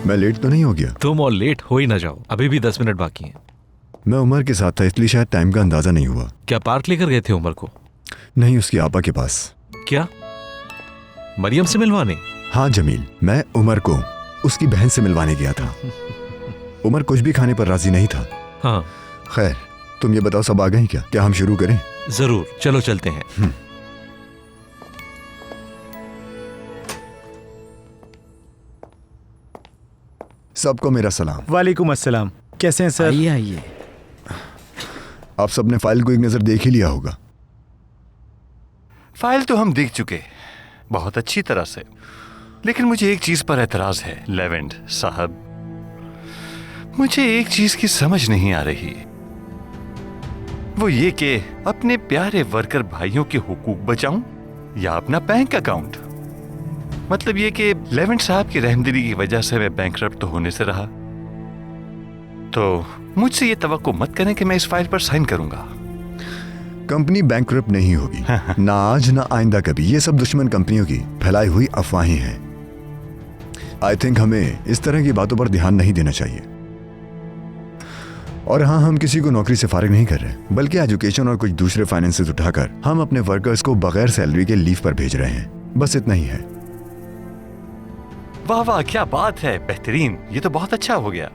मैं लेट तो नहीं हो गया? तुम और लेट हो ही ना जाओ, अभी भी 10 मिनट बाकी हैं। मैं उमर के साथ था इसलिए शायद टाइम का अंदाजा नहीं हुआ। क्या पार्क लेकर गए थे उमर को? नहीं, उसकी आपा के पास। क्या मरियम से मिलवाने? हाँ जमील, मैं उमर को उसकी बहन से मिलवाने गया था। उमर कुछ भी खाने पर राजी नहीं था। हाँ खैर, तुम ये बताओ सब आ गए क्या? क्या हम शुरू करें? जरूर, चलो चलते हैं। सबको मेरा सलाम। वालेकुम अस्सलाम। कैसे हैं सर? आइए आइए। आप सबने फाइल को एक नजर देख ही लिया होगा। फाइल तो हम देख चुके बहुत अच्छी तरह से, लेकिन मुझे एक चीज पर एतराज है लेवेंट साहब। मुझे एक चीज की समझ नहीं आ रही, वो ये कि अपने प्यारे वर्कर भाइयों के हुकूक बचाऊं या अपना बैंक अकाउंट। मतलब ये कि लेवेंट साहब की रहमदिली की वजह से मैं बैंकरप्ट तो होने से रहा, तो मुझसे ये तवक्को मत करें कि मैं इस फाइल पर साइन करूंगा। कंपनी बैंकरप्ट नहीं होगी, ना आज ना आइंदा कभी। ये सब दुश्मन कंपनियों की फैलाई हुई अफवाहें हैं। आई थिंक हमें इस तरह की बातों पर ध्यान नहीं देना चाहिए। और हाँ, हम किसी को नौकरी से फारिग नहीं कर रहे, बल्कि एजुकेशन और कुछ दूसरे फाइनेंसेस उठाकर हम अपने वर्कर्स को बगैर सैलरी के लीव पर भेज रहे हैं। बस इतना ही है। वाह वाह, क्या बात है, बेहतरीन। ये तो बहुत अच्छा हो गया।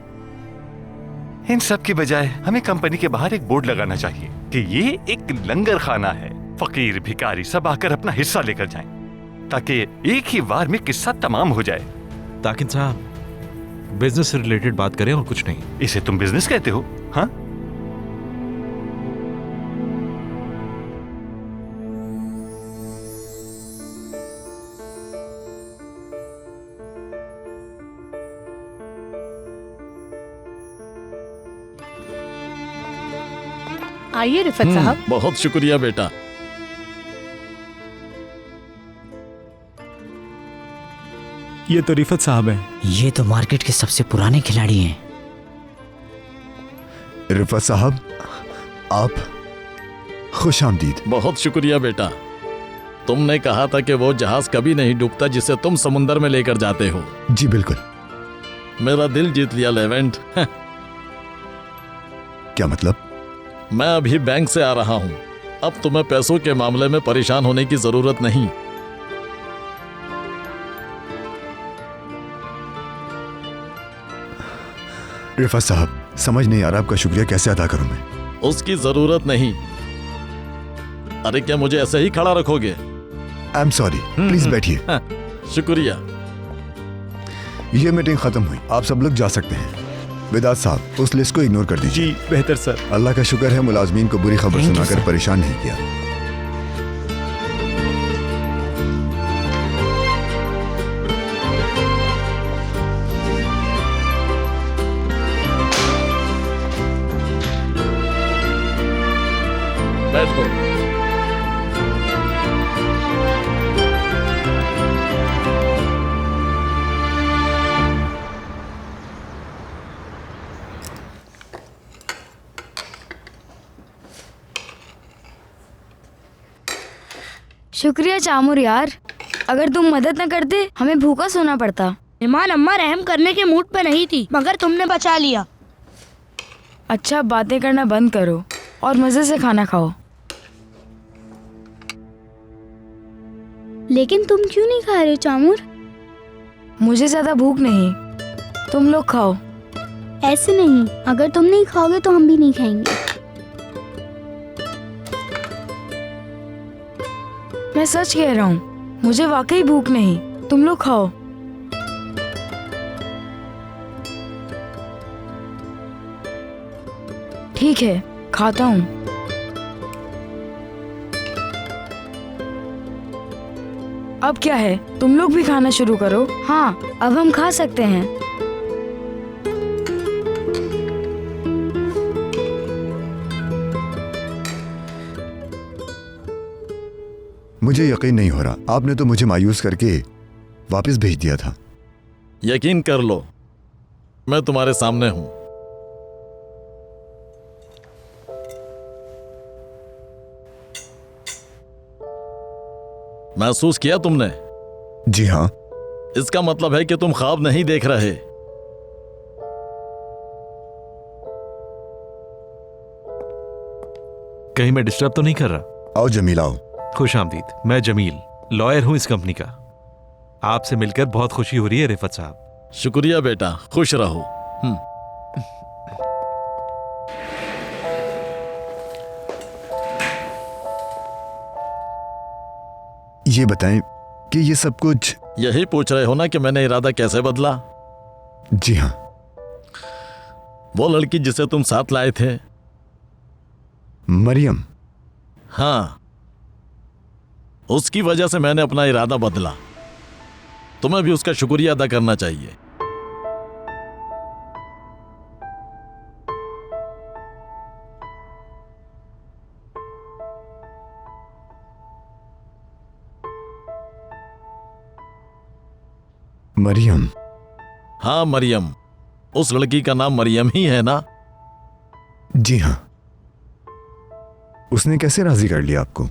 इन सब के बजाय हमें कंपनी के बाहर एक बोर्ड लगाना चाहिए कि ये एक लंगर खाना है, फकीर भिखारी सब आकर अपना हिस्सा लेकर जाएं, ताकि एक ही बार में किस्सा तमाम हो जाए। ताकिन साहब, बिजनेस से रिलेटेड बात करें और कुछ नहीं। इसे तुम बिजनेस कहते हो? हाँ, आइए रिफत साहब। बहुत शुक्रिया बेटा। ये तो रिफत साहब हैं। ये तो मार्केट के सबसे पुराने खिलाड़ी हैं। रिफत साहब, आप खुश आमदीद। बहुत शुक्रिया बेटा। तुमने कहा था कि वो जहाज कभी नहीं डूबता जिसे तुम समुंदर में लेकर जाते हो। जी बिल्कुल। मेरा दिल जीत लिया लेवेंट। क्या मतलब? मैं अभी बैंक से आ रहा हूं। अब तुम्हें पैसों के मामले में परेशान होने की जरूरत नहीं। रिफत साहब, समझ नहीं आ रहा आपका शुक्रिया कैसे अदा करूं मैं। उसकी जरूरत नहीं। अरे क्या मुझे ऐसे ही खड़ा रखोगे? आई एम सॉरी, प्लीज बैठिए। शुक्रिया। ये मीटिंग खत्म हुई, आप सब लोग जा सकते हैं। विदात साहब, उस लिस्ट को इग्नोर कर दीजिए। जी बेहतर सर। अल्लाह का शुक्र है मुलाजमीन को बुरी खबर सुनाकर परेशान नहीं किया। बैठो। शुक्रिया चामुर यार, अगर तुम मदद न करते हमें भूखा सोना पड़ता। ईमान अम्मा रहम करने के मूड पे नहीं थी, मगर तुमने बचा लिया। अच्छा, बातें करना बंद करो और मजे से खाना खाओ। लेकिन तुम क्यों नहीं खा रहे हो चामुर? मुझे ज्यादा भूख नहीं, तुम लोग खाओ। ऐसे नहीं, अगर तुम नहीं खाओगे तो हम भी नहीं खाएंगे। मैं सच कह रहा हूँ, मुझे वाकई भूख नहीं, तुम लोग खाओ। ठीक है, खाता हूँ। अब क्या है, तुम लोग भी खाना शुरू करो। हाँ, अब हम खा सकते हैं। मुझे यकीन नहीं हो रहा, आपने तो मुझे मायूस करके वापस भेज दिया था। यकीन कर लो, मैं तुम्हारे सामने हूं। महसूस किया तुमने? जी हाँ। इसका मतलब है कि तुम ख्वाब नहीं देख रहे। कहीं मैं डिस्टर्ब तो नहीं कर रहा? आओ जमील आओ। खुश आमदीद। मैं जमील, लॉयर हूं इस कंपनी का। आपसे मिलकर बहुत खुशी हो रही है रिफत साहब। शुक्रिया बेटा, खुश रहो। ये बताएं कि ये सब कुछ। यही पूछ रहे हो ना कि मैंने इरादा कैसे बदला? जी हाँ। वो लड़की जिसे तुम साथ लाए थे, मरियम। हाँ, उसकी वजह से मैंने अपना इरादा बदला। तुम्हें भी उसका शुक्रिया अदा करना चाहिए। मरियम? हाँ मरियम, उस लड़की का नाम मरियम ही है ना? जी हाँ। उसने कैसे राजी कर लिया आपको?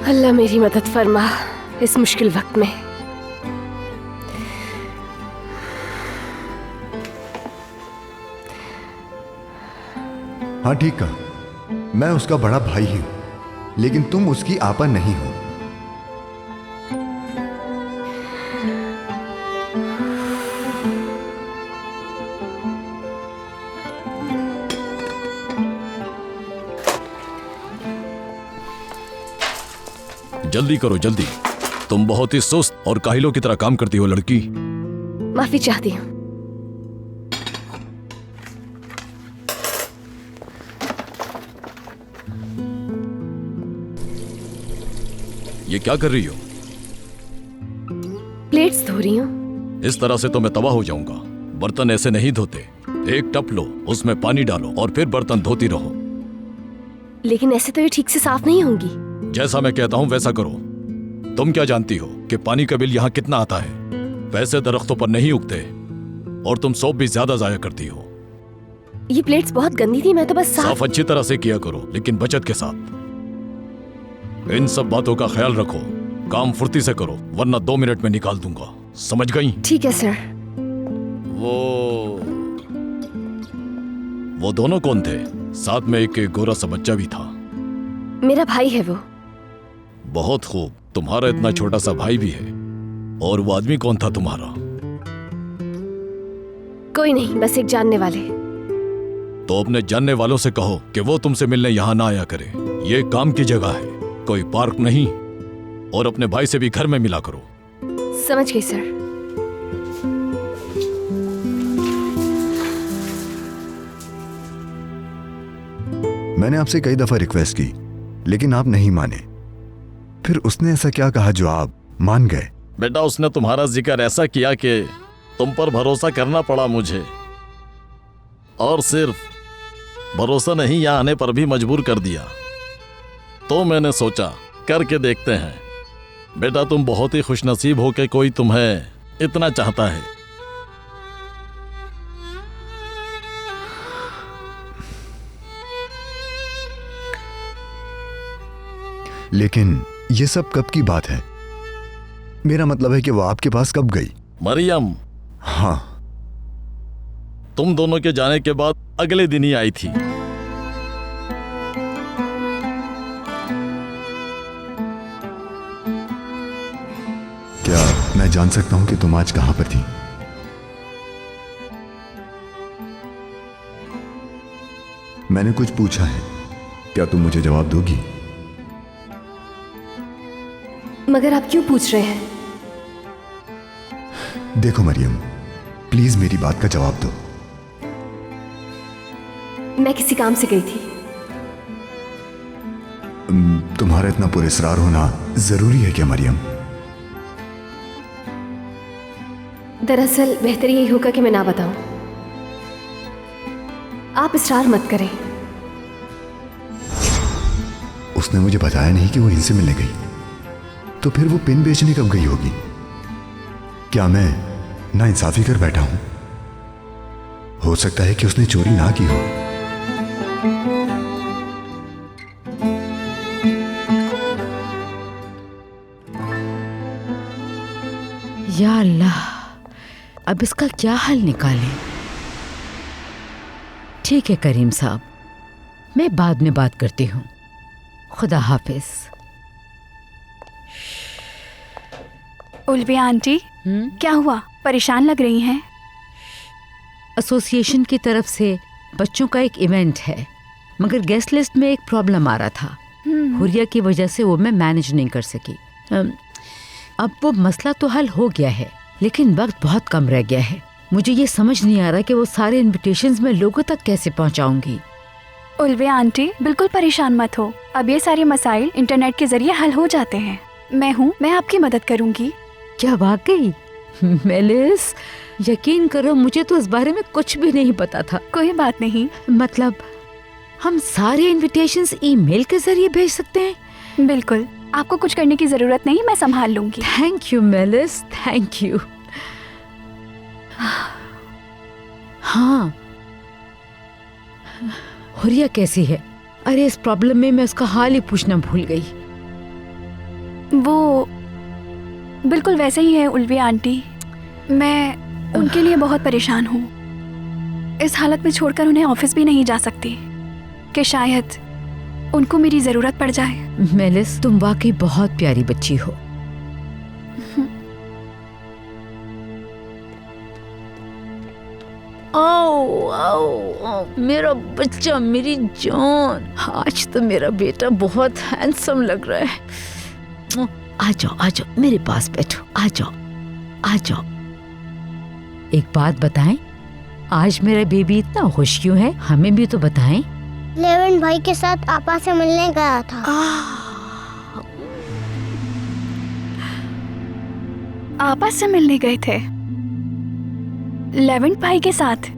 अल्लाह मेरी मदद फरमा इस मुश्किल वक्त में। हाँ ठीक कहा, मैं उसका बड़ा भाई हूं, लेकिन तुम उसकी आपा नहीं हो। जल्दी करो जल्दी, तुम बहुत ही सुस्त और काहिलों की तरह काम करती हो लड़की। माफी चाहती हूँ। ये क्या कर रही हो? प्लेट्स धो रही हूँ। इस तरह से तो मैं तबाह हो जाऊंगा। बर्तन ऐसे नहीं धोते। एक टप लो, उसमें पानी डालो और फिर बर्तन धोती रहो। लेकिन ऐसे तो ये ठीक से साफ नहीं होंगी। जैसा मैं कहता हूं वैसा करो। तुम क्या जानती हो कि पानी का बिल यहाँ कितना आता है? पैसे दरख्तों पर नहीं उगते और तुम सोप भी ज्यादा जाया करती हो। ये प्लेट्स बहुत गंदी थी, मैं तो बस साफ अच्छी तरह से किया करो, लेकिन बचत के साथ। इन सब बातों का ख्याल रखो। काम फुर्ती से करो, वरना 2 मिनट में निकाल दूंगा। समझ गई? ठीक है सर। वो दोनों कौन थे? साथ में एक गोरा सा बच्चा भी था। मेरा भाई है वो। बहुत खूब, तुम्हारा इतना छोटा सा भाई भी है। और वो आदमी कौन था तुम्हारा? कोई नहीं, बस एक जानने वाले। तो अपने जानने वालों से कहो कि वो तुमसे मिलने यहां ना आया करे। ये काम की जगह है, कोई पार्क नहीं। और अपने भाई से भी घर में मिला करो। समझ गई सर। मैंने आपसे कई दफा रिक्वेस्ट की, लेकिन आप नहीं माने। फिर उसने ऐसा क्या कहा जो आप मान गए? बेटा, उसने तुम्हारा जिक्र ऐसा किया कि तुम पर भरोसा करना पड़ा मुझे। और सिर्फ भरोसा नहीं, यहां आने पर भी मजबूर कर दिया। तो मैंने सोचा करके देखते हैं। बेटा, तुम बहुत ही खुशनसीब हो कि कोई तुम्हें इतना चाहता है। लेकिन ये सब कब की बात है? मेरा मतलब है कि वो आपके पास कब गई? मरियम? हाँ। तुम दोनों के जाने के बाद अगले दिन ही आई थी। क्या मैं जान सकता हूं कि तुम आज कहां पर थी? मैंने कुछ पूछा है, क्या तुम मुझे जवाब दोगी? मगर आप क्यों पूछ रहे हैं? देखो मरियम, प्लीज मेरी बात का जवाब दो। मैं किसी काम से गई थी। तुम्हारा इतना पुरस्कार होना जरूरी है क्या मरियम? दरअसल बेहतर यही होगा कि मैं ना बताऊं। आप इसरार मत करें। उसने मुझे बताया नहीं कि वो इनसे मिलने गई। तो फिर वो पिन बेचने कब गई होगी? क्या मैं नाइंसाफी कर बैठा हूं? हो सकता है कि उसने चोरी ना की हो। या अल्लाह, अब इसका क्या हल निकालें? ठीक है करीम साहब, मैं बाद में बात करती हूँ। खुदा हाफिज। उल्विया आंटी, क्या हुआ? परेशान लग रही हैं? एसोसिएशन की तरफ से बच्चों का एक इवेंट है, मगर गेस्ट लिस्ट में एक प्रॉब्लम आ रहा था। हुरिया की वजह से वो मैं मैनेज नहीं कर सकी। अब वो मसला तो हल हो गया है, लेकिन वक्त बहुत कम रह गया है। मुझे ये समझ नहीं आ रहा कि वो सारे इनविटेशंस मैं लोगों तक कैसे पहुंचाऊंगी। उल्विया आंटी, बिल्कुल परेशान मत हो। अब ये सारे मसाइल इंटरनेट के जरिए हल हो जाते हैं। मैं हूँ, मैं आपकी मदद करूंगी। क्या वाकई? मेलिस, यकीन करो मुझे तो इस बारे में कुछ भी नहीं पता था। कोई बात नहीं। मतलब हम सारे इनविटेशंस ईमेल के जरिए भेज सकते हैं? बिल्कुल, आपको कुछ करने की जरूरत नहीं, मैं संभाल लूंगी। Thank you malice, thank you. हाँ, हुरिया कैसी है? अरे इस प्रॉब्लम में मैं उसका हाल ही पूछना भूल गई। वो बिल्कुल वैसे ही है उल्विया आंटी। मैं उनके लिए बहुत परेशान हूँ। इस हालत में छोड़कर उन्हें ऑफिस भी नहीं जा सकती कि शायद उनको मेरी जरूरत पड़ जाए। मेलिस, तुम वाकई बहुत प्यारी बच्ची हो। आओ, आओ, आओ, मेरा बच्चा, मेरी जान। आज तो मेरा बेटा बहुत हैंडसम लग रहा है। आ जाओ, मेरे पास बैठो। आ जाओ। एक बात बताएं, आज मेरा बेबी इतना खुश क्यों है? हमें भी तो बताएं। लेवेंट भाई के साथ आपा से मिलने गया था। आपा से मिलने गए थे? लेवेंट भाई के साथ?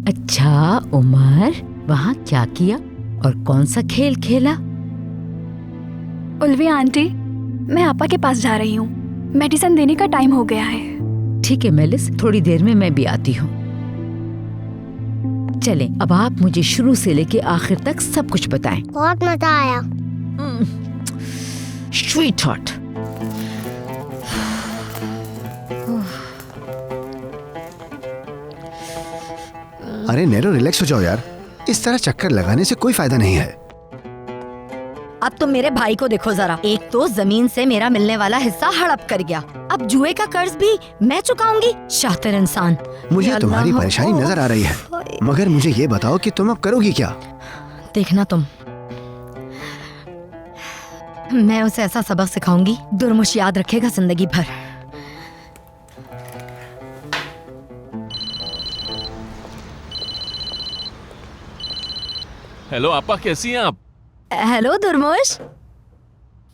अच्छा उमर, वहाँ क्या किया और कौन सा खेल खेला? उल्विया आंटी, मैं आपा के पास जा रही हूँ। मेडिसिन देने का टाइम हो गया है। ठीक है मेलिस, थोड़ी देर में मैं भी आती हूँ। चलें, अब आप मुझे शुरू से लेके आखिर तक सब कुछ बताएं। बहुत मजा आया। स्वीटहार्ट। अरे नेरो, रिलैक्स हो जाओ यार। इस तरह चक्कर लगाने से कोई फायदा नहीं है। अब तो मेरे भाई को देखो जरा। एक तो जमीन से मेरा मिलने वाला हिस्सा हड़प कर गया, अब जुए का कर्ज भी मैं चुकाऊंगी। शातिर इंसान। मुझे तुम्हारी परेशानी नजर आ रही है, मगर मुझे ये बताओ कि तुम अब करोगी क्या? देखना तुम, मैं उसे ऐसा सबक सिखाऊंगी, दुर्मुश याद रखेगा जिंदगी भर। हेलो आपा, कैसी हैं आप? हेलो दुर्मुश,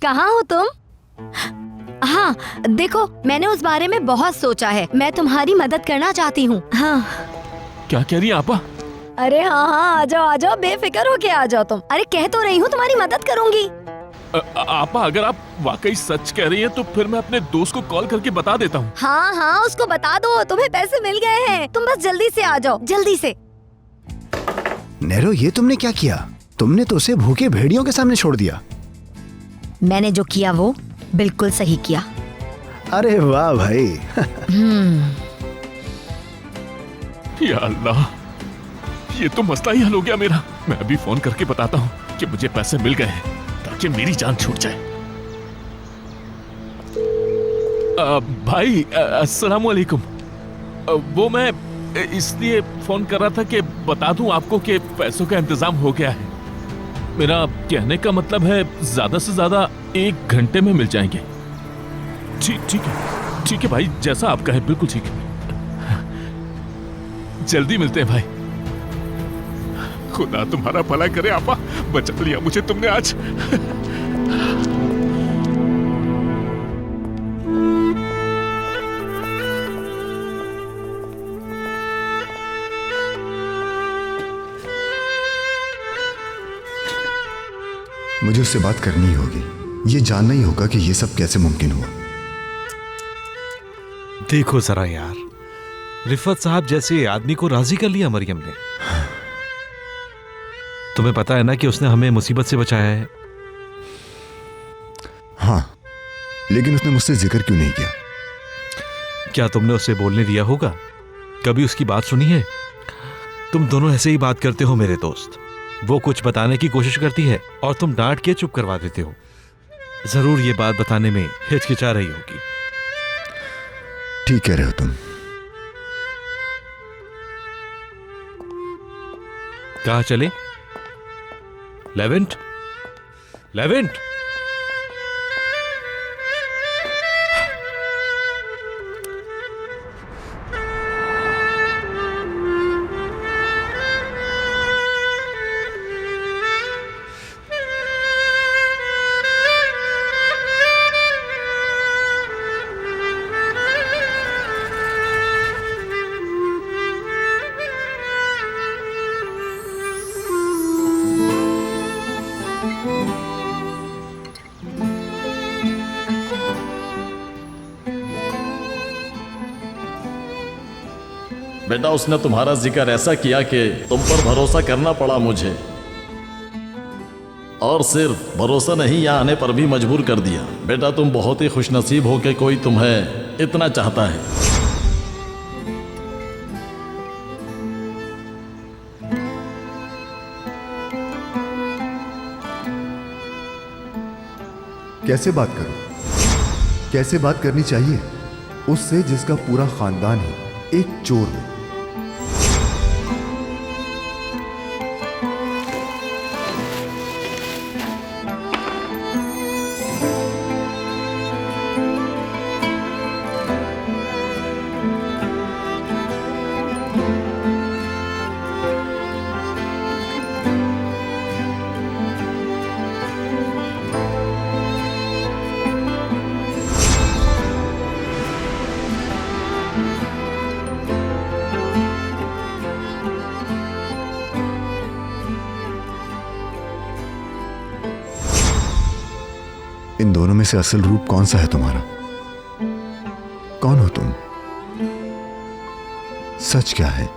कहाँ हो तुम? हाँ देखो, मैंने उस बारे में बहुत सोचा है। मैं तुम्हारी मदद करना चाहती हूँ। हाँ। क्या कह रही हैं आपा? अरे हाँ, आ जाओ, बेफिक्र होके आ जाओ तुम। अरे कह तो रही हूँ तुम्हारी मदद करूंगी। आपा, अगर आप वाकई सच कह रही हैं तो फिर मैं अपने दोस्त को कॉल करके बता देता हूँ। हाँ, उसको बता दो, तुम्हें पैसे मिल गए हैं। तुम बस जल्दी से आ जाओ, जल्दी से। नेरो, ये तुमने क्या किया? तुमने तो उसे भूखे भेड़ियों के सामने छोड़ दिया। मैंने जो किया वो बिल्कुल सही किया। अरे वाह भाई। या अल्लाह, ये तो मसला ही हल हो गया मेरा। मैं अभी फोन करके बताता हूँ कि मुझे पैसे मिल गए हैं, ताकि मेरी जान छूट जाए। भाई अस्सलाम वालेकुम। वो मैं इसलिए फोन कर रहा था कि बता दूं आपको कि पैसों का इंतजाम हो गया है। मेरा कहने का मतलब है ज्यादा से ज्यादा 1 घंटे में मिल जाएंगे। ठीक है भाई, जैसा आप कहे बिल्कुल ठीक है। जल्दी मिलते हैं भाई। खुदा तुम्हारा भला करे आपा, बचा लिया मुझे तुमने आज। मुझे उससे बात करनी होगी। ये जानना ही होगा कि ये सब कैसे मुमकिन हुआ। देखो जरा यार, रिफत साहब जैसे आदमी को राजी कर लिया मरियम ने। तुम्हें पता है ना कि उसने हमें मुसीबत से बचाया है। हाँ, लेकिन उसने मुझसे जिक्र क्यों नहीं किया? क्या तुमने उसे बोलने दिया होगा? कभी उसकी बात सुनी है? तुम दोनों ऐसे ही बात करते हो मेरे दोस्त। वो कुछ बताने की कोशिश करती है और तुम डांट के चुप करवा देते हो। जरूर ये बात बताने में हिचकिचा रही होगी। ठीक कह रहे हो तुम। कहाँ चले? लेवेंट, लेवेंट, बेटा उसने तुम्हारा जिक्र ऐसा किया कि तुम पर भरोसा करना पड़ा मुझे, और सिर्फ भरोसा नहीं यहाँ आने पर भी मजबूर कर दिया। बेटा तुम बहुत ही खुशनसीब हो कि कोई तुम्हें इतना चाहता है। कैसे बात करूं? कैसे बात करनी चाहिए उससे जिसका पूरा खानदान ही एक चोर हो? इन दोनों में से असल रूप कौन सा है तुम्हारा? कौन हो तुम? सच क्या है?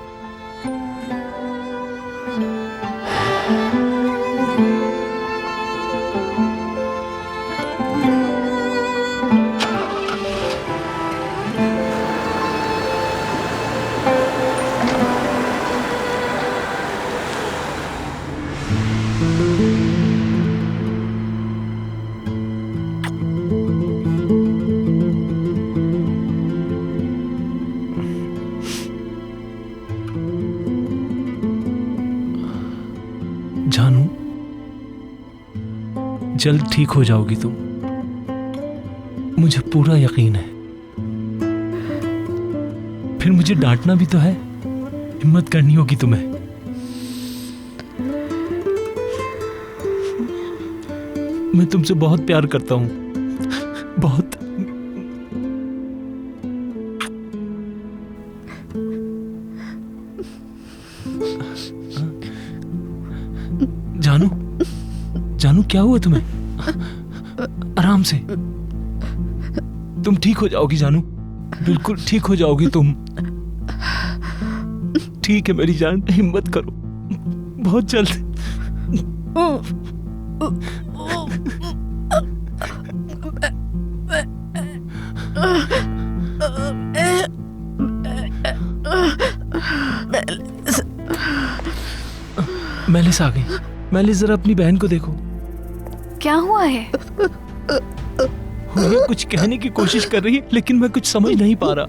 जानू, जल्द ठीक हो जाओगी तुम, मुझे पूरा यकीन है। फिर मुझे डांटना भी तो है, हिम्मत करनी होगी तुम्हें। मैं तुमसे बहुत प्यार करता हूं, बहुत। जानू, जानू क्या हुआ तुम्हें? आराम से, तुम ठीक हो जाओगी जानू, बिल्कुल ठीक हो जाओगी तुम। ठीक है मेरी जान, हिम्मत करो, बहुत जल्द। मैलिस आ गई। मैलिस जरा अपनी बहन को देखो। क्या हुआ है? वो कुछ कहने की कोशिश कर रही है लेकिन मैं कुछ समझ नहीं पा रहा।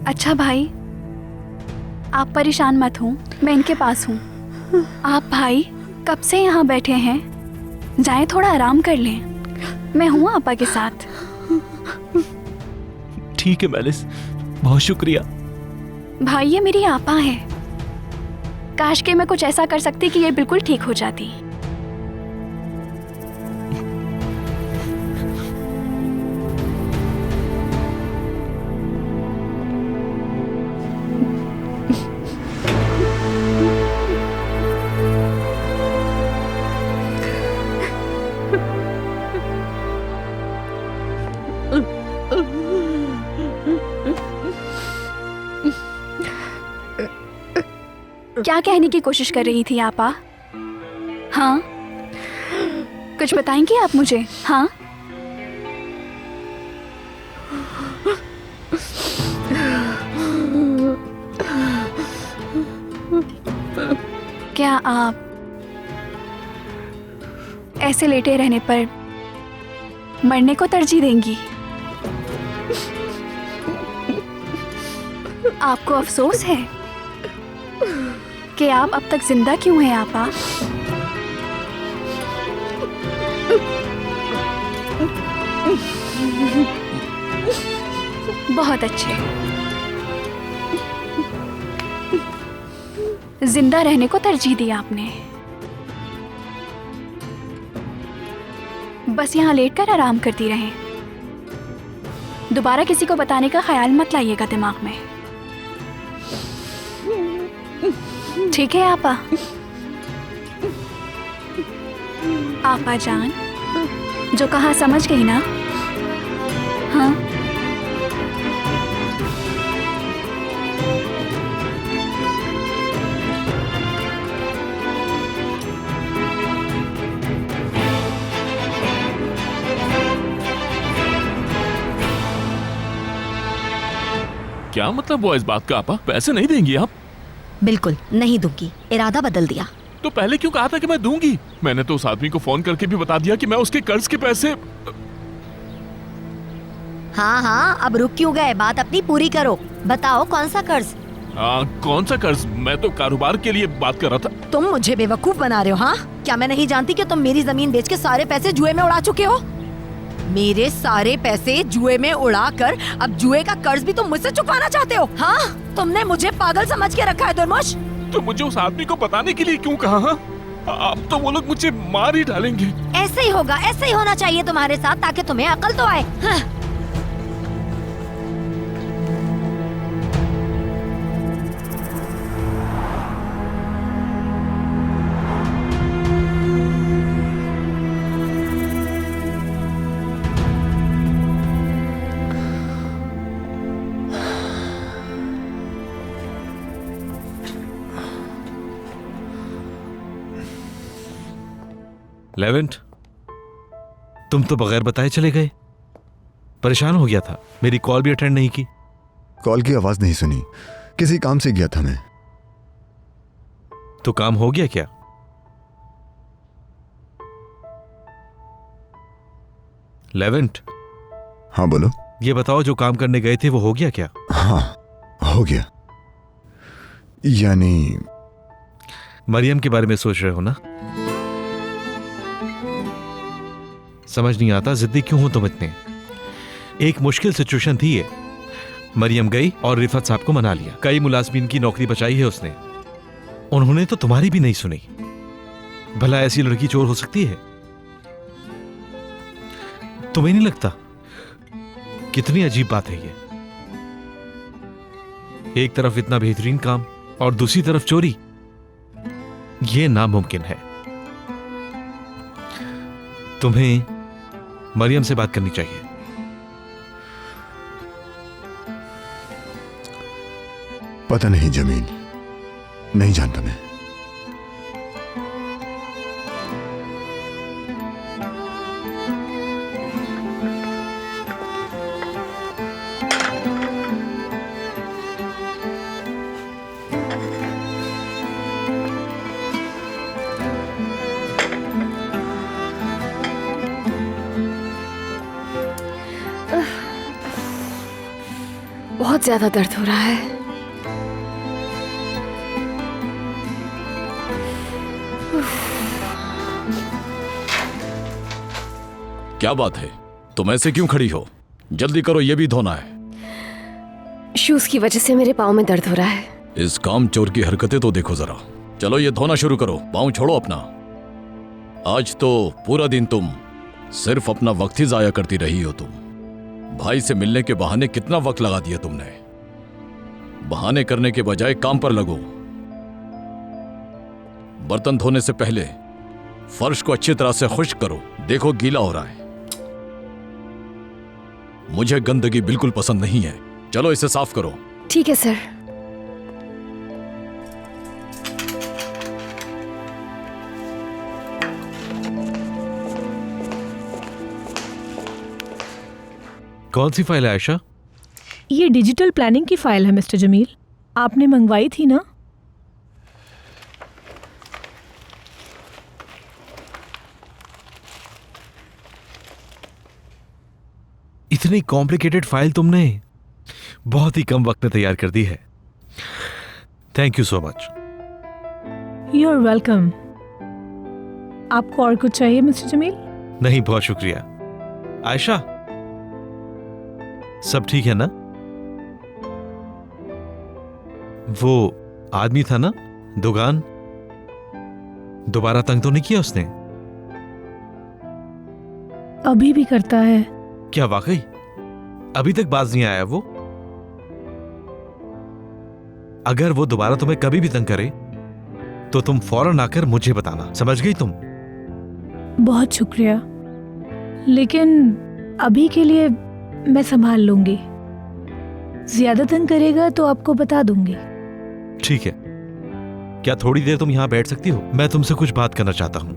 अच्छा भाई, आप परेशान मत हो, मैं इनके पास हूँ। आप भाई कब से यहाँ बैठे हैं? जाएं थोड़ा आराम कर लें, मैं हूँ आपा के साथ। ठीक है मैलिस, बहुत शुक्रिया। भाई ये मेरी आपा है, काश के मैं कुछ ऐसा कर सकती कि ये बिल्कुल ठीक हो जाती। क्या कहने की कोशिश कर रही थी आपा? हाँ, कुछ बताएंगी आप मुझे? हाँ, क्या आप ऐसे लेटे रहने पर मरने को तरजीह देंगी? आपको अफसोस है कि आप अब तक जिंदा क्यों हैं आपा? बहुत अच्छे, जिंदा रहने को तरजीह दी आपने। बस यहाँ लेटकर आराम करती रहें। दोबारा किसी को बताने का ख्याल मत लाइएगा दिमाग में, ठीक है आपा? आपा जान, जो कहा समझ गई ना? हाँ, क्या मतलब हुआ इस बात का? आपा पैसे नहीं देंगी आप? बिल्कुल नहीं दूंगी, इरादा बदल दिया। तो पहले क्यों कहा था कि मैं दूंगी? मैंने तो उस आदमी को फोन करके भी बता दिया कि मैं उसके कर्ज के पैसे। हाँ हाँ, अब रुक क्यों गए? बात अपनी पूरी करो। बताओ कौन सा कर्ज? कौन सा कर्ज? मैं तो कारोबार के लिए बात कर रहा था। तुम मुझे बेवकूफ बना रहे हो? हाँ, क्या मैं नहीं जानती कि तुम मेरी जमीन बेच के सारे पैसे जुए में उड़ा चुके हो? मेरे सारे पैसे जुए में उड़ाकर अब जुए का कर्ज भी तुम मुझसे चुकाना चाहते हो? हाँ, तुमने मुझे पागल समझ के रखा है दुर्मुश। तो मुझे उस आदमी को बताने के लिए क्यों कहा? अब तो वो लोग मुझे मार ही डालेंगे। ऐसे ही होगा, ऐसे ही होना चाहिए तुम्हारे साथ, ताकि तुम्हें अकल तो आए। हाँ। लेवेंट, तुम तो बगैर बताए चले गए। परेशान हो गया था, मेरी कॉल भी अटेंड नहीं की। कॉल की आवाज नहीं सुनी, किसी काम से गया था मैं। तो काम हो गया क्या? लेवेंट। हाँ बोलो। ये बताओ, जो काम करने गए थे वो हो गया क्या? हाँ हो गया। यानी मरियम के बारे में सोच रहे हो ना? समझ नहीं आता जिद्दी क्यों हो तुम इतने। एक मुश्किल सिचुएशन थी ये। मरियम गई और रिफत साहब को मना लिया। कई मुलाजमीन की नौकरी बचाई है उसने। उन्होंने तो तुम्हारी भी नहीं सुनी। भला ऐसी लड़की चोर हो सकती है? तुम्हें नहीं लगता? कितनी अजीब बात है ये। एक तरफ इतना बेहतरीन काम और दूसरी तरफ चोरी। ये नामुमकिन है। तुम्हें मरियम से बात करनी चाहिए। पता नहीं जमीन, नहीं जानता मैं। बहुत ज्यादा दर्द हो रहा है। क्या बात है, तुम ऐसे क्यों खड़ी हो? जल्दी करो, ये भी धोना है। शूज की वजह से मेरे पाँव में दर्द हो रहा है। इस काम चोर की हरकतें तो देखो जरा। चलो ये धोना शुरू करो, पाँव छोड़ो अपना। आज तो पूरा दिन तुम सिर्फ अपना वक्त ही जाया करती रही हो। तुम भाई से मिलने के बहाने कितना वक्त लगा दिया तुमने। बहाने करने के बजाय काम पर लगो। बर्तन धोने से पहले फर्श को अच्छी तरह से खुश्क करो। देखो गीला हो रहा है। मुझे गंदगी बिल्कुल पसंद नहीं है। चलो इसे साफ करो। ठीक है सर। कौन सी फाइल है आयशा? ये डिजिटल प्लानिंग की फाइल है मिस्टर जमील, आपने मंगवाई थी ना? इतनी कॉम्प्लिकेटेड फाइल तुमने बहुत ही कम वक्त में तैयार कर दी है। Thank you so much. You are welcome. आपको और कुछ चाहिए मिस्टर जमील? नहीं, बहुत शुक्रिया। आयशा, सब ठीक है ना? वो आदमी था ना दुगान, दोबारा तंग तो नहीं किया उसने? अभी भी करता है। क्या वाकई? अभी तक बाज नहीं आया वो? अगर वो दोबारा तुम्हें कभी भी तंग करे तो तुम फौरन आकर मुझे बताना, समझ गई तुम? बहुत शुक्रिया, लेकिन अभी के लिए मैं संभाल लूंगी। ज्यादा तंग करेगा तो आपको बता दूंगी। ठीक है। क्या थोड़ी देर तुम यहां बैठ सकती हो? मैं तुमसे कुछ बात करना चाहता हूं।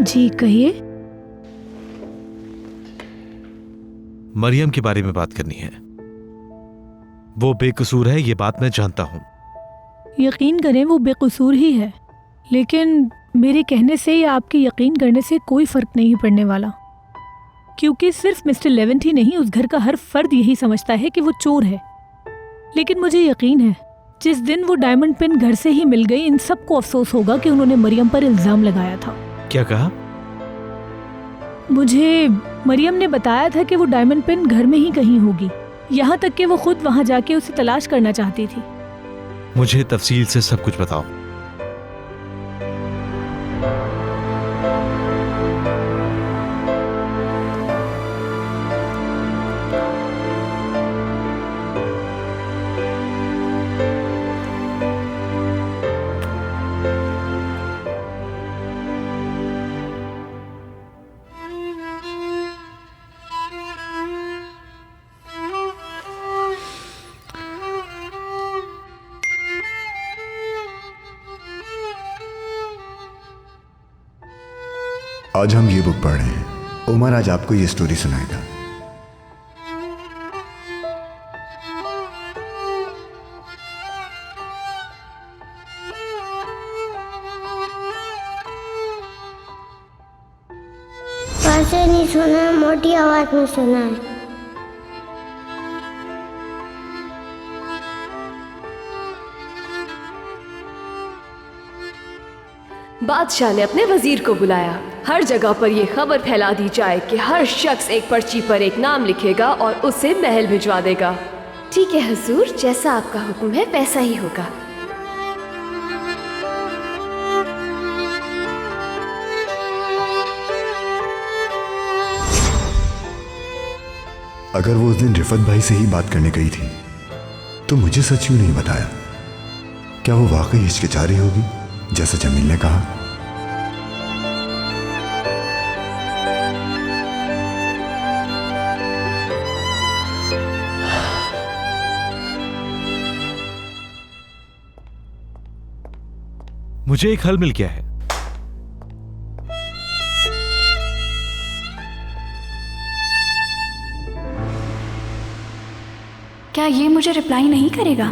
जी कहिए। मरियम के बारे में बात करनी है। वो बेकसूर है, ये बात मैं जानता हूं। यकीन करें वो बेकसूर ही है, लेकिन मेरे कहने से या आपके यकीन करने से कोई फर्क नहीं पड़ने वाला, क्योंकि सिर्फ मिस्टर लेवेंट ही नहीं, उस घर का हर फर्द यही समझता है कि वो चोर है। लेकिन मुझे यकीन है जिस दिन वो डायमंड पिन घर से ही मिल गई, इन सबको अफसोस होगा कि उन्होंने मरियम पर इल्जाम लगाया था। क्या कहा? मुझे मरियम ने बताया था कि वो डायमंड पिन घर में ही कहीं होगी, यहाँ तक कि वो खुद वहां जाके उसे तलाश करना चाहती थी। मुझे तफसील से सब कुछ बताओ। आज हम ये बुक पढ़ रहे हैं। उमर आज आपको ये स्टोरी सुनाएगा। वैसे नहीं सुना, मोटी आवाज में सुना है। बादशाह ने अपने वजीर को बुलाया। हर जगह पर यह खबर फैला दी जाए कि हर शख्स एक पर्ची पर एक नाम लिखेगा और उसे महल भिजवा देगा। ठीक है हुजूर, जैसा आपका हुक्म है वैसा ही होगा। अगर वो उस दिन रिफत भाई से ही बात करने गई थी तो मुझे सच क्यों नहीं बताया? क्या वो वाकई हिचकिचा रही होगी जैसा जमील ने कहा? मुझे एक हल मिल गया है। क्या ये मुझे रिप्लाई नहीं करेगा?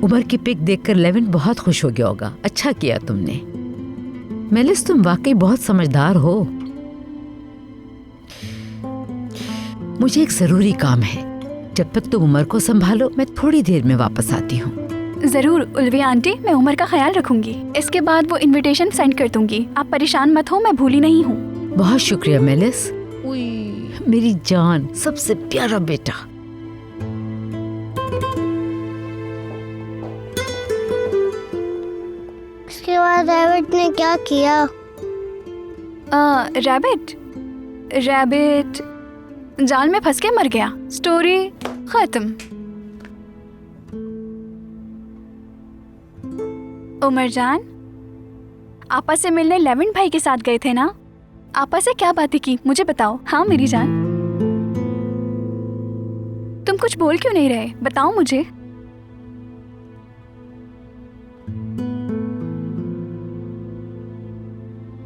उमर की पिक देखकर लेवेंट बहुत खुश हो गया होगा। अच्छा किया तुमने। मेलिस, तुम वाकई बहुत समझदार हो। मुझे एक जरूरी काम है। जब तक तुम उमर को संभालो, मैं थोड़ी देर में वापस आती हूँ। जरूर उल्विया आंटी, मैं उमर का ख्याल रखूंगी। इसके बाद वो इनविटेशन सेंड कर दूंगी। आप परेशान मत हो, मैं भूली नहीं हूँ। बहुत शुक्रिया मेलिस। मेरी जान, सबसे प्यारा बेटा। इसके बाद रैबिट ने क्या किया? रैबिट जाल में फंस के मर गया। स्टोरी खत्म। उमर जान, आपा से मिलने लेवेंट भाई के साथ गए थे ना? आपा से क्या बातें की मुझे बताओ। हाँ मेरी जान, तुम कुछ बोल क्यों नहीं रहे? बताओ मुझे।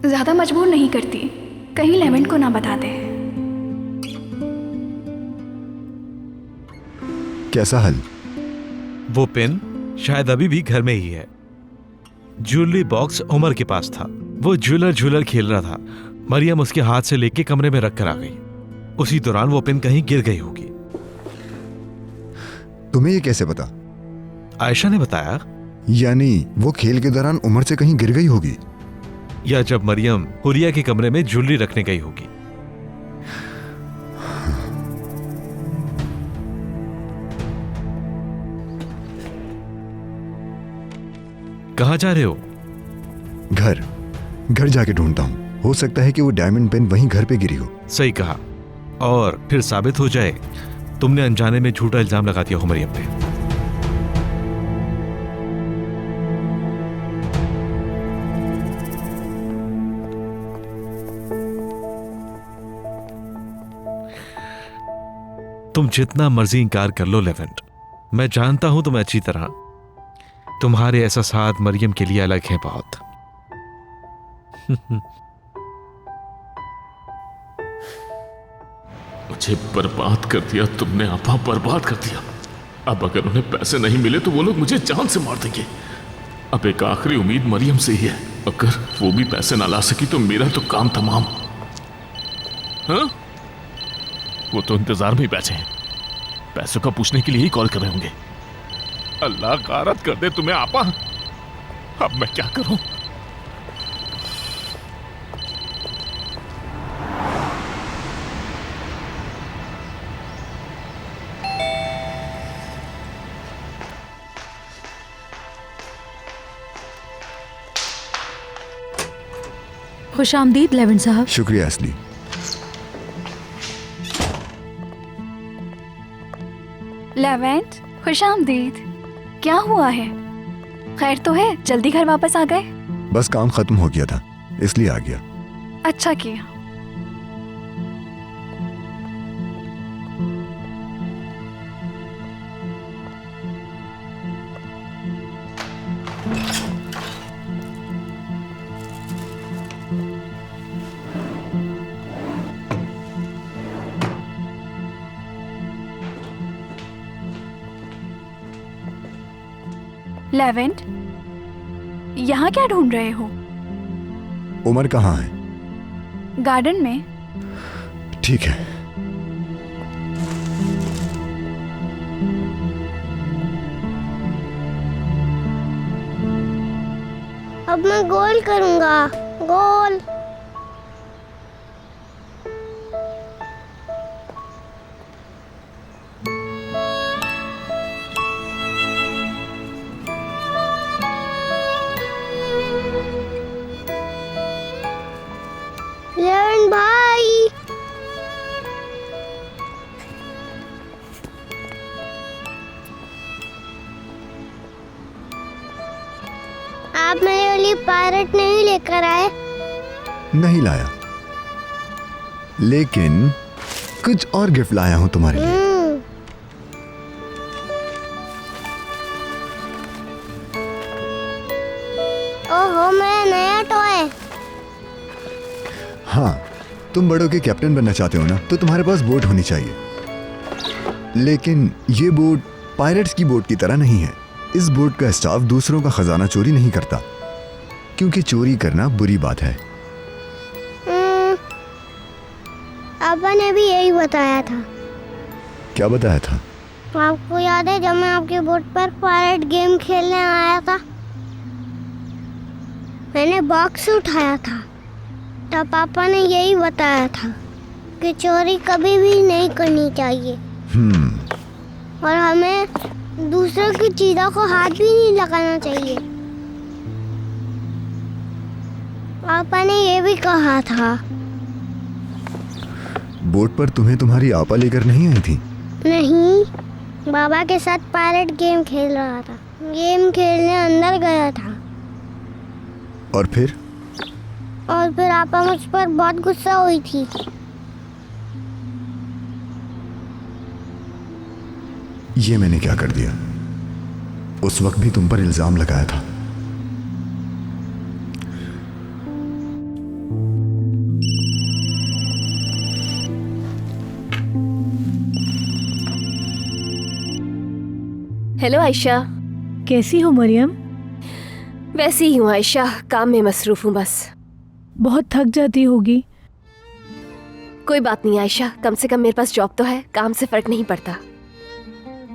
ज्यादा मजबूर नहीं करती, कहीं लेवेंट को ना बता दे। कैसा हल? वो पेन शायद अभी भी घर में ही है। ज्वेलरी बॉक्स उमर के पास था। वो झूलर खेल रहा था। मरियम उसके हाथ से लेके कमरे में रख कर आ गई। उसी दौरान वो पेन कहीं गिर गई होगी। तुम्हें ये कैसे पता? आयशा ने बताया। यानी वो खेल के दौरान उमर से कहीं गिर गई होगी, या जब मरियम हुरिया के कमरे में ज्वेलरी रखने गई होगी। कहाँ जा रहे हो? घर जाके ढूंढता हूं। हो सकता है कि वो डायमंड पेन वहीं घर पे गिरी हो। सही कहा। और फिर साबित हो जाए तुमने अनजाने में झूठा इल्जाम लगा दिया हो मरियम पे। तुम जितना मर्जी इंकार कर लो लेवेंट, मैं जानता हूं तुम अच्छी तरह। तुम्हारे एहसासात मरियम के लिए अलग हैं बहुत। मुझे बर्बाद कर दिया तुमने आपा, बर्बाद कर दिया। अब अगर उन्हें पैसे नहीं मिले तो वो लोग मुझे जान से मार देंगे। अब एक आखिरी उम्मीद मरियम से ही है। अगर वो भी पैसे ना ला सकी तो मेरा तो काम तमाम। हाँ? वो तो इंतजार में ही बैठे हैं, पैसों का पूछने के लिए ही कॉल कर रहे होंगे। अल्लाह गारत कर दे तुम्हें आपा। अब मैं क्या करूं? खुश आमदीद लेवेंट साहब। शुक्रिया असली। लेवेंट, खुश आमदीद। क्या हुआ है? खैर तो है? जल्दी घर वापस आ गए? बस काम खत्म हो गया था इसलिए आ गया। अच्छा किया। लेवेंट, यहाँ क्या ढूंढ रहे हो? उमर कहाँ है? गार्डन में। ठीक है। अब मैं गोल करूंगा, गोल। लेवन भाई, आप मेरे लिए पायरेट नहीं लेकर आए? नहीं लाया, लेकिन कुछ और गिफ्ट लाया हूं तुम्हारे लिए। ओहो, मेरा नया टॉय। हाँ, तुम बड़ों के कैप्टन बनना चाहते हो ना, तो तुम्हारे पास बोट होनी चाहिए। लेकिन ये बोट पायरेट्स की बोट की तरह नहीं है। इस बोट का स्टाफ दूसरों का खजाना चोरी नहीं करता, क्योंकि चोरी करना बुरी बात है। पापा ने भी यही बताया था। क्या बताया था? आपको याद है जब मैं आपके बोट पर पायरेट गेम खेलने आया था? मैंने बॉक्स उठाया था, तब पापा ने यही बताया था कि चोरी कभी भी नहीं करनी चाहिए और हमें दूसरों की चीजों को हाथ भी नहीं लगाना चाहिए। पापा ने ये भी कहा था। बोट पर तुम्हें तुम्हारी आपा लेकर नहीं आई थी? नहीं, बाबा के साथ पायरेट गेम खेल रहा था। गेम खेलने अंदर गया था और फिर आपा मुझ पर बहुत गुस्सा हुई थी। ये मैंने क्या कर दिया? उस वक्त भी तुम पर इल्जाम लगाया था। हेलो आयशा। कैसी हो मरियम? वैसी ही हूँ आयशा, काम में मसरूफ हूँ बस। बहुत थक जाती होगी। कोई बात नहीं आयशा, कम से कम मेरे पास जॉब तो है, काम से फर्क नहीं पड़ता।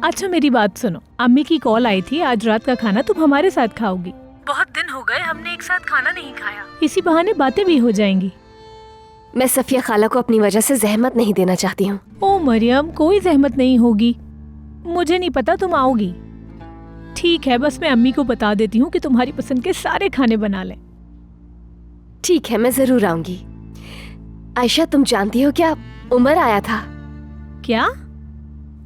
अच्छा मेरी बात सुनो, अम्मी की कॉल आई थी, आज रात का खाना तुम हमारे साथ खाओगी। बहुत दिन हो गए हमने एक साथ खाना नहीं खाया, इसी बहाने बातें भी हो जाएंगी। मैं सफिया खाला को अपनी वजह से जहमत नहीं देना चाहती हूँ। ओ मरियम, कोई जहमत नहीं होगी। मुझे नहीं पता तुम आओगी। ठीक है, बस मैं अम्मी को बता देती हूँ कि तुम्हारी पसंद के सारे खाने बना लें। ठीक है, मैं जरूर आऊंगी। आयशा तुम जानती हो क्या, उमर आया था। क्या?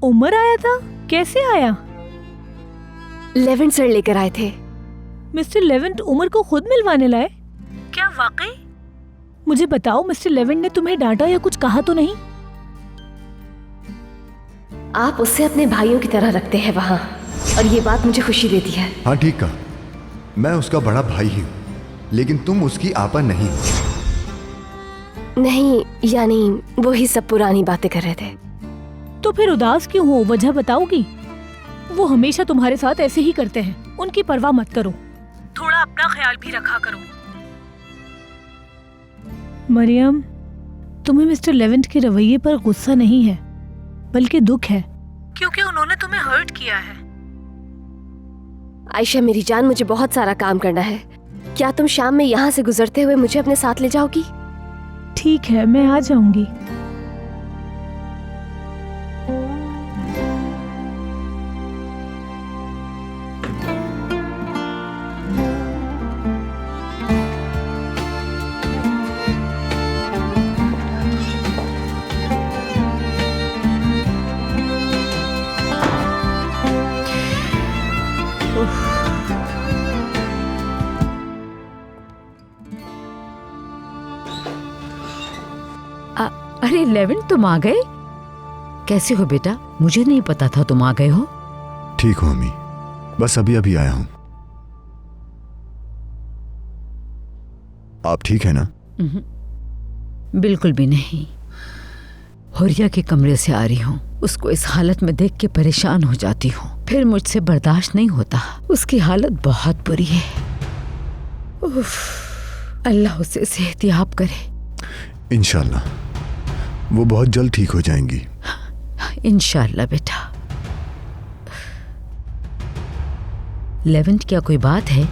उमर आया था? कैसे आया? लेवेंट सर लेकर आए थे। मिस्टर लेवेंट उमर को खुद मिलवाने लाए? क्या वाकई? मुझे बताओ, मिस्टर लेवेंट ने तुम्हें डांटा या कुछ कहा तो नहीं? आप उससे अपने भाइयों की तरह रखते हैं वहाँ, और ये बात मुझे खुशी देती है। हाँ ठीक कहा, मैं उसका बड़ा भाई ही हूँ, लेकिन तुम उसकी आपा नहीं। नहीं, यानी वो ही सब पुरानी बातें कर रहे थे। तो फिर उदास क्यों हो, वजह बताओगी? वो हमेशा तुम्हारे साथ ऐसे ही करते हैं, उनकी परवाह मत करो, थोड़ा अपना ख्याल भी रखा करो। मरियम, तुम्हें मिस्टर लेवेंट के रवैये पर गुस्सा नहीं है, बल्कि दुख है, क्योंकि उन्होंने तुम्हें हर्ट किया है। आयशा मेरी जान, मुझे बहुत सारा काम करना है। क्या तुम शाम में यहाँ से गुजरते हुए मुझे अपने साथ ले जाओगी? ठीक है, मैं आ जाऊंगी। अरे लेवेंट, तुम आ गए? कैसे हो बेटा? मुझे नहीं पता था तुम आ गए हो। ठीक हूँ अम्मी, बस अभी अभी आया हूँ। आप ठीक है ना? बिल्कुल भी नहीं। हुरिया के कमरे से आ रही हूँ, उसको इस हालत में देख के परेशान हो जाती हूँ, फिर मुझसे बर्दाश्त नहीं होता। उसकी हालत बहुत बुरी है। उफ, अल्लाह उसे सेहतियाब करे। इंशाल्लाह वो बहुत जल्द ठीक हो जाएंगी। इंशाल्लाह बेटा। लेवेंट, क्या कोई बात है?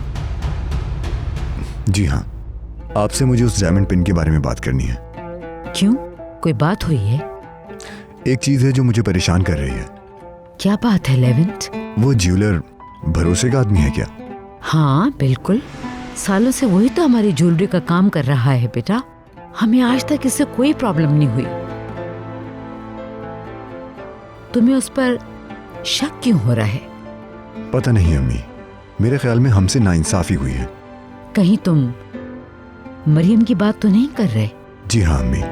जी हाँ, आपसे मुझे उस डायमंड पिन के बारे में बात करनी है। क्यों, कोई बात हुई है? एक चीज है जो मुझे परेशान कर रही है। क्या बात है लेवेंट? वो ज्वेलर भरोसे का आदमी है क्या? हाँ बिल्कुल, सालों से वही तो हमारी ज्वेलरी का काम कर रहा है बेटा। हमें आज तक इससे कोई प्रॉब्लम नहीं हुई। तुम्हें उस पर शक क्यों हो रहा है? पता नहीं अम्मी, मेरे ख्याल में हमसे नाइंसाफी हुई है। कहीं तुम मरियम की बात तो नहीं कर रहे? जी हाँ अम्मी।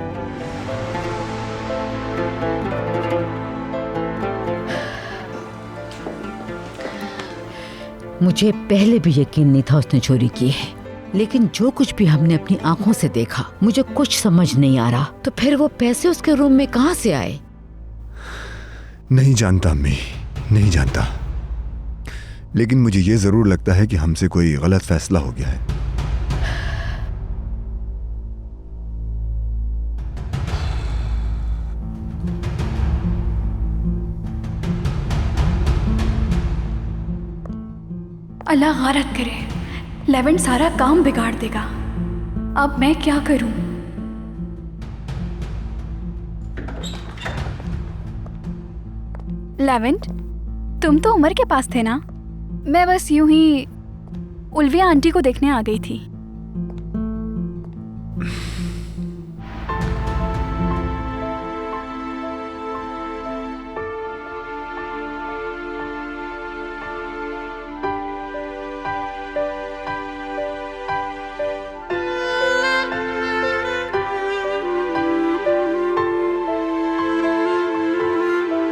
मुझे पहले भी यकीन नहीं था उसने चोरी की है, लेकिन जो कुछ भी हमने अपनी आंखों से देखा, मुझे कुछ समझ नहीं आ रहा। तो फिर वो पैसे उसके रूम में कहां से आए? नहीं जानता अम्मी, नहीं जानता, लेकिन मुझे ये जरूर लगता है कि हमसे कोई गलत फैसला हो गया है। अल्लाह गारत करे, लेवेंट सारा काम बिगाड़ देगा। अब मैं क्या करूं? लेवेंट, तुम तो उमर के पास थे ना? मैं बस यूं ही उल्विया आंटी को देखने आ गई थी।